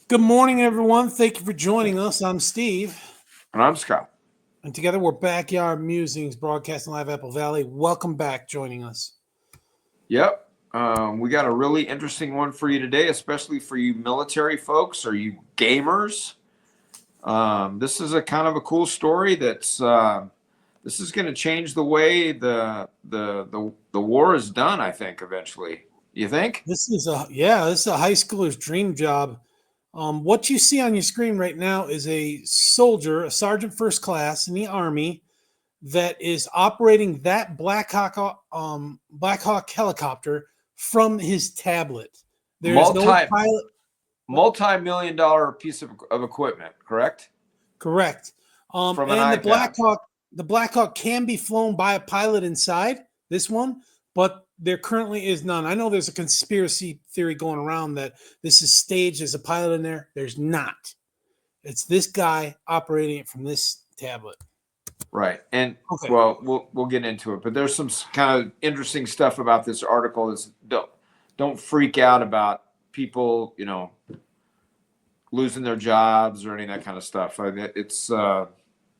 Good morning, everyone. Thank you for joining us. I'm Steve, And I'm Scott. and together we're Backyard Musings, broadcasting live Apple Valley. Welcome back, joining us. Yep. We got a really interesting one for you today, especially for you military folks or you gamers. This is a kind of a cool story this is going to change the way the war is done, I think, eventually. You think? This is a high schooler's dream job. What you see on your screen right now is a soldier, a sergeant first class in the Army, that is operating that Blackhawk helicopter from his tablet. There is no pilot. Multi-million dollar piece of equipment, correct? Correct. From an And iPad. the Blackhawk can be flown by a pilot inside this one, but there currently is none. I know there's a conspiracy theory going around that this is staged as a pilot in there. There's not. It's this guy operating it from this tablet. Right. And Okay. well, we'll get into it, but there's some kind of interesting stuff about this article. Is don't freak out about people, losing their jobs or any of that kind of stuff. It's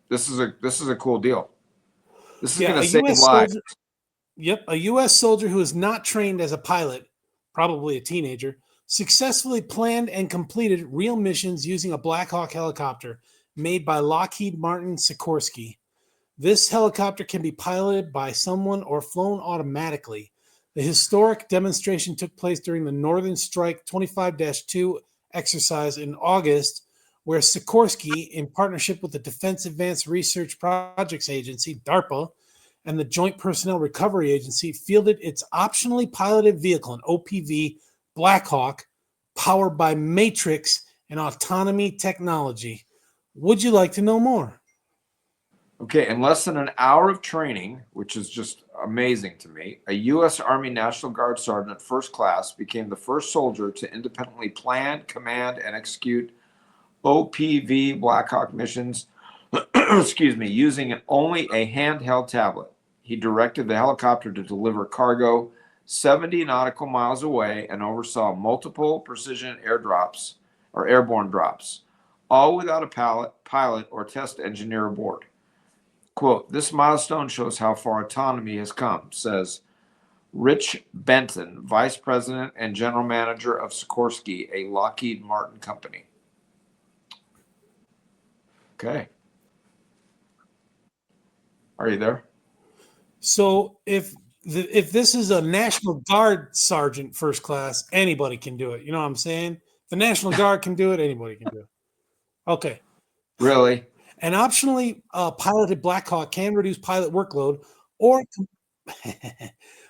this is a cool deal. This is going to save lives. Yep, a U.S. soldier who is not trained as a pilot, probably a teenager, successfully planned and completed real missions using a Blackhawk helicopter made by Lockheed Martin Sikorsky. This helicopter can be piloted by someone or flown automatically. The historic demonstration took place during the Northern Strike 25-2 exercise in August, where Sikorsky, in partnership with the Defense Advanced Research Projects Agency, DARPA, and the Joint Personnel Recovery Agency, fielded its optionally piloted vehicle, an OPV Blackhawk, powered by Matrix and autonomy technology. Would you like to know more? Okay, in less than an hour of training, which is just amazing to me, a U.S. Army National Guard sergeant first class became the first soldier to independently plan, command, and execute OPV Blackhawk missions, using only a handheld tablet. He directed the helicopter to deliver cargo 70 nautical miles away and oversaw multiple precision airdrops or airborne drops, all without a pilot or test engineer aboard. Quote, this milestone shows how far autonomy has come, says Rich Benton, Vice President and General Manager of Sikorsky, a Lockheed Martin company. Okay. Are you there? So if this is a National Guard sergeant first class, anybody can do it. You know what I'm saying? If the National Guard can do it, anybody can do it. Okay. Really? An optionally piloted Blackhawk can reduce pilot workload or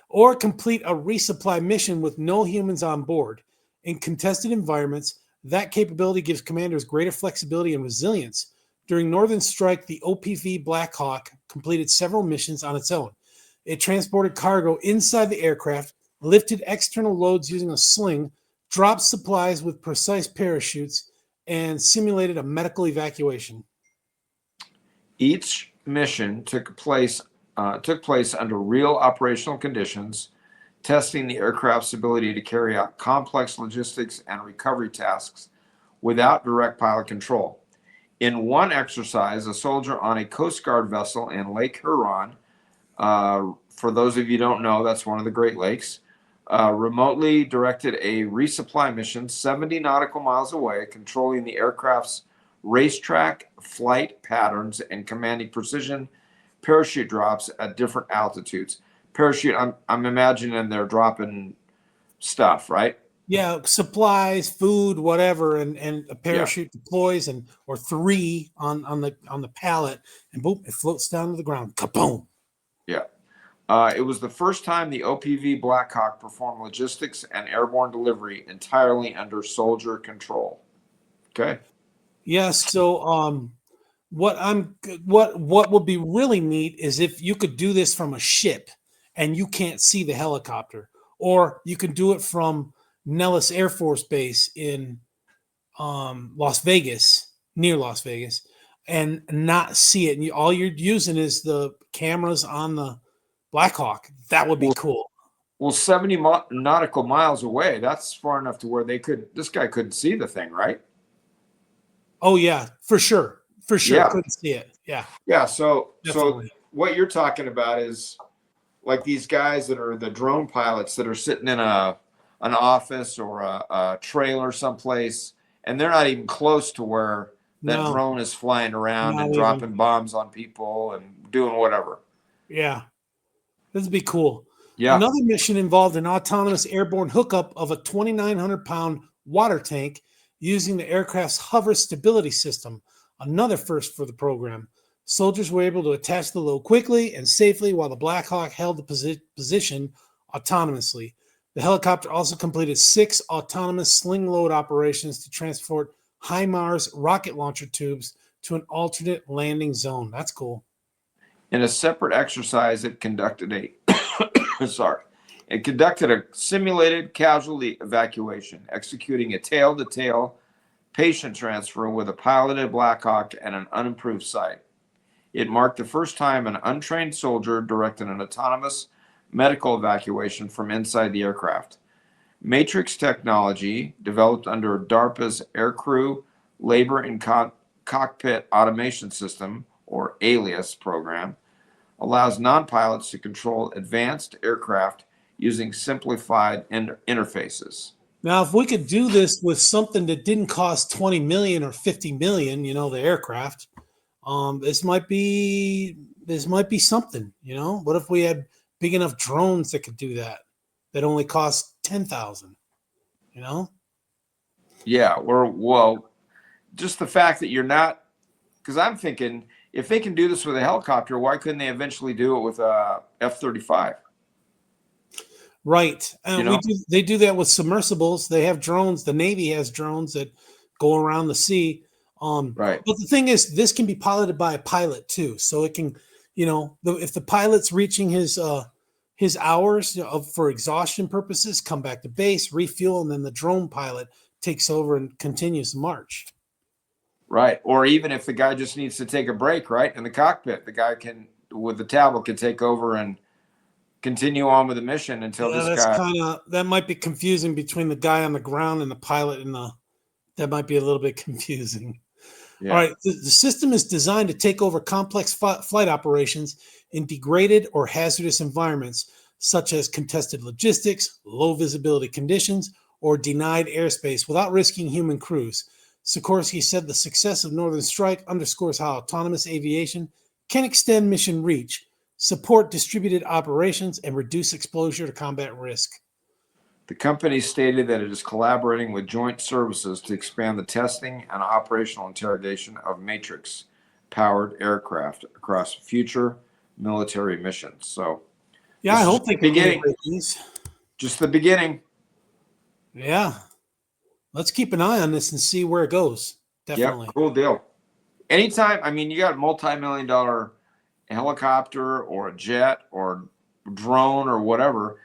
or complete a resupply mission with no humans on board. In contested environments, that capability gives commanders greater flexibility and resilience. During Northern Strike, the OPV Blackhawk completed several missions on its own. It transported cargo inside the aircraft, lifted external loads using a sling, dropped supplies with precise parachutes, and simulated a medical evacuation. Each mission took place under real operational conditions, testing the aircraft's ability to carry out complex logistics and recovery tasks without direct pilot control. In one exercise, a soldier on a Coast Guard vessel in Lake Huron, for those of you who don't know, that's one of the Great Lakes, remotely directed a resupply mission 70 nautical miles away, controlling the aircraft's racetrack flight patterns and commanding precision parachute drops at different altitudes. Parachute, I'm imagining they're dropping stuff, right? Yeah, supplies, food, whatever, and a parachute deploys or three on the pallet, and boom, it floats down to the ground. Kaboom. Yeah. It was the first time the OPV Blackhawk performed logistics and airborne delivery entirely under soldier control. Okay. Yes. So what would be really neat is if you could do this from a ship and you can't see the helicopter, or you can do it from Nellis Air Force Base in Las Vegas, near Las Vegas, and not see it. And all you're using is the cameras on the Blackhawk. That would be cool. Well, 70 nautical miles away, that's far enough to where this guy couldn't see the thing, right? Oh yeah, for sure. For sure. Yeah. Couldn't see it. Yeah, Yeah. So definitely. what you're talking about is like these guys that are the drone pilots that are sitting in an office or a trailer someplace, and they're not even close to where that No, drone is flying around not and even. dropping bombs on people and doing whatever. Yeah. This would be cool. Yeah. Another mission involved an autonomous airborne hookup of a 2,900-pound water tank using the aircraft's hover stability system, another first for the program. Soldiers were able to attach the load quickly and safely while the Blackhawk held the position autonomously. The helicopter also completed 6 autonomous sling load operations to transport HIMARS rocket launcher tubes to an alternate landing zone. That's cool. In a separate exercise, it conducted a simulated casualty evacuation, executing a tail-to-tail patient transfer with a piloted Blackhawk at an unimproved site. It marked the first time an untrained soldier directed an autonomous medical evacuation from inside the aircraft. Matrix technology, developed under DARPA's Aircrew Labor in Cockpit Automation System, or ALIAS program, allows non-pilots to control advanced aircraft using simplified interfaces. Now, if we could do this with something that didn't cost 20 million or 50 million, the aircraft, this might be something, What if we had big enough drones that could do that only cost 10,000, you know? Yeah, well, just the fact that you're not, because I'm thinking if they can do this with a helicopter, why couldn't they eventually do it with a F-35? Right. You We know, they do that with submersibles. They have drones. The Navy has drones that go around the sea. right? But the thing is, this can be piloted by a pilot too. So it can, if the pilot's reaching his hours for exhaustion purposes, come back to base, refuel, and then the drone pilot takes over and continues the march. Right. Or even if the guy just needs to take a break, right, in the cockpit, the guy can, with the tablet, can take over and continue on with the mission until Yeah, this that's guy. that might be confusing between the guy on the ground and the pilot that might be a little bit confusing. All Yeah. right. The system is designed to take over complex flight operations in degraded or hazardous environments, such as contested logistics, low visibility conditions, or denied airspace without risking human crews. Sikorsky said the success of Northern Strike underscores how autonomous aviation can extend mission reach, support distributed operations, and reduce exposure to combat risk. The company stated that it is collaborating with joint services to expand the testing and operational interrogation of Matrix powered aircraft across future military missions. So Yeah, I this is hope they the can beginning, integrate these. just the beginning. Yeah. Let's keep an eye on this and see where it goes. Yep, Definitely. cool deal. Anytime, I mean, you got a multi-million-dollar helicopter or a jet or drone or whatever.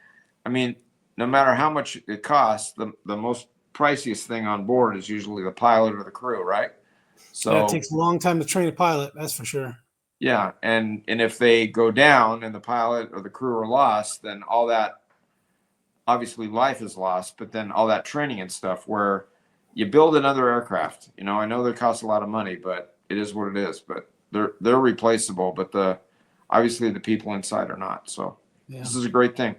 I mean, no matter how much it costs, the most priciest thing on board is usually the pilot or the crew, right? Yeah, it So takes a long time to train a pilot, that's for sure. yeah, and if they go down and the pilot or the crew are lost, then all that, obviously life is lost, but then all that training and stuff where you build another aircraft. I know they cost a lot of money, but it is what it is. But they're replaceable, but obviously the people inside are not. So Yeah. this is a great thing.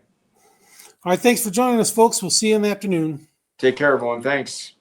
All right, thanks for joining us, folks. We'll see you in the afternoon. Take care, everyone. Thanks.